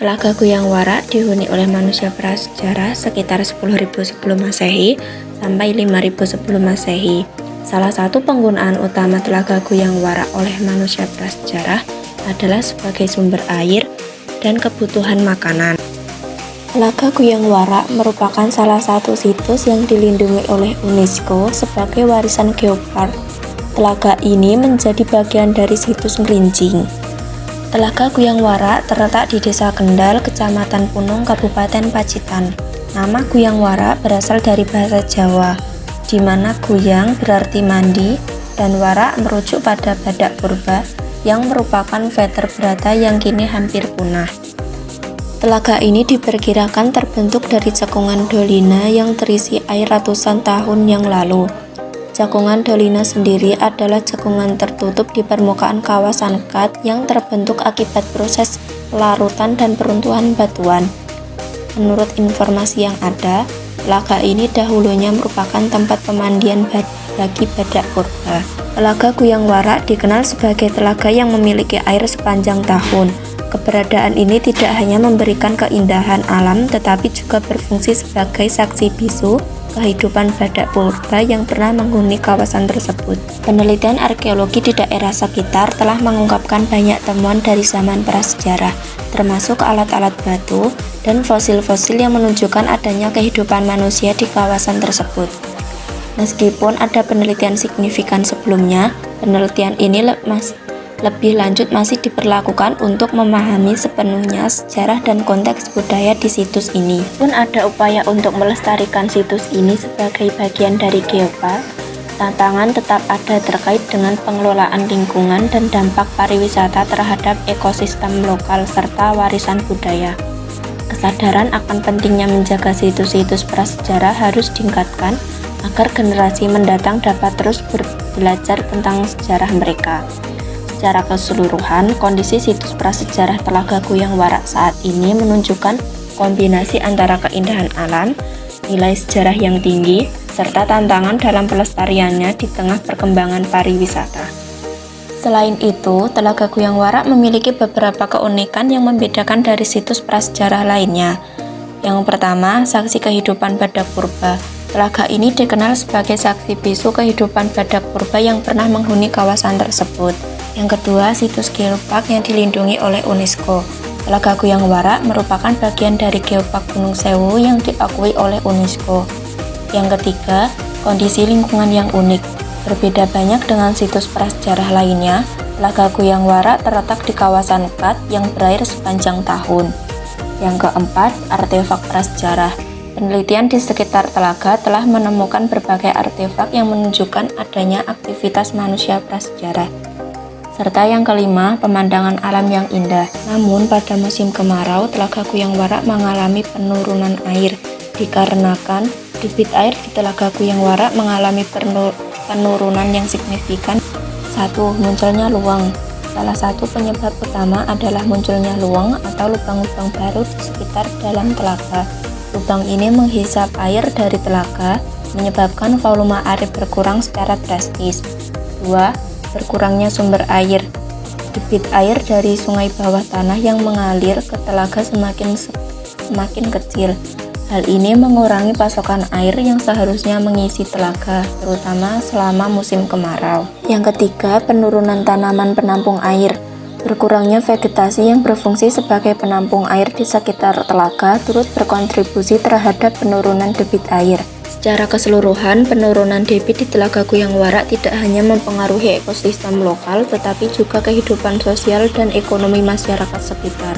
Telaga Guyang Warak dihuni oleh manusia prasejarah sekitar 10.000 sebelum Masehi sampai 5.000 sebelum Masehi. Salah satu penggunaan utama Telaga Guyang Warak oleh manusia prasejarah adalah sebagai sumber air dan kebutuhan makanan. Telaga Guyang Warak merupakan salah satu situs yang dilindungi oleh UNESCO sebagai warisan geopark. Telaga ini menjadi bagian dari situs Ngrinjing. Telaga Guyang Warak terletak di Desa Kendal, Kecamatan Punung, Kabupaten Pacitan. Nama Guyang Warak berasal dari bahasa Jawa, di mana Guyang berarti mandi dan Warak merujuk pada badak purba yang merupakan vertebrata yang kini hampir punah. Telaga ini diperkirakan terbentuk dari cekungan dolina yang terisi air ratusan tahun yang lalu. Cekungan dolina sendiri adalah cekungan tertutup di permukaan kawasan kat yang terbentuk akibat proses pelarutan dan peruntuhan batuan. Menurut informasi yang ada, telaga ini dahulunya merupakan tempat pemandian bagi badak purba. Telaga Guyang Warak dikenal sebagai telaga yang memiliki air sepanjang tahun. Keberadaan ini tidak hanya memberikan keindahan alam, tetapi juga berfungsi sebagai saksi bisu kehidupan badak purba yang pernah menghuni kawasan tersebut. Penelitian arkeologi di daerah sekitar telah mengungkapkan banyak temuan dari zaman prasejarah, termasuk alat-alat batu dan fosil-fosil yang menunjukkan adanya kehidupan manusia di kawasan tersebut. Meskipun ada penelitian signifikan sebelumnya, penelitian ini lebih lanjut masih diperlakukan untuk memahami sepenuhnya sejarah dan konteks budaya di situs ini. Pun ada upaya untuk melestarikan situs ini sebagai bagian dari geopark, tantangan tetap ada terkait dengan pengelolaan lingkungan dan dampak pariwisata terhadap ekosistem lokal serta warisan budaya. Kesadaran akan pentingnya menjaga situs-situs prasejarah harus ditingkatkan agar generasi mendatang dapat terus belajar tentang sejarah mereka. Secara keseluruhan, kondisi situs prasejarah Telaga Guyang Warak saat ini menunjukkan kombinasi antara keindahan alam, nilai sejarah yang tinggi, serta tantangan dalam pelestariannya di tengah perkembangan pariwisata. Selain itu, Telaga Guyang Warak memiliki beberapa keunikan yang membedakan dari situs prasejarah lainnya. Yang pertama, saksi kehidupan badak purba. Telaga ini dikenal sebagai saksi bisu kehidupan badak purba yang pernah menghuni kawasan tersebut. Yang kedua, situs geopark yang dilindungi oleh UNESCO. Telaga Guyang Warak merupakan bagian dari Geopark Gunung Sewu yang diakui oleh UNESCO. Yang ketiga, kondisi lingkungan yang unik. Berbeda banyak dengan situs prasejarah lainnya, Telaga Guyang Warak terletak di kawasan kat yang berair sepanjang tahun. Yang keempat, artefak prasejarah. Penelitian di sekitar telaga telah menemukan berbagai artefak yang menunjukkan adanya aktivitas manusia prasejarah. Serta yang kelima, pemandangan alam yang indah. Namun pada musim kemarau, Telaga Guyang Warak mengalami penurunan air, dikarenakan debit air di Telaga Guyang Warak mengalami penurunan yang signifikan. 1. Munculnya luang. Salah satu penyebab utama adalah munculnya luang atau lubang-lubang baru di sekitar dalam telaga. Lubang ini menghisap air dari telaga, menyebabkan volume air berkurang secara drastis. 2. Berkurangnya sumber air. Debit air dari sungai bawah tanah yang mengalir ke telaga semakin kecil. Hal ini mengurangi pasokan air yang seharusnya mengisi telaga, terutama selama musim kemarau. Yang ketiga, penurunan tanaman penampung air. Berkurangnya vegetasi yang berfungsi sebagai penampung air di sekitar telaga turut berkontribusi terhadap penurunan debit air. Secara keseluruhan, penurunan debit di Telaga Guyang Warak tidak hanya mempengaruhi ekosistem lokal, tetapi juga kehidupan sosial dan ekonomi masyarakat sekitar.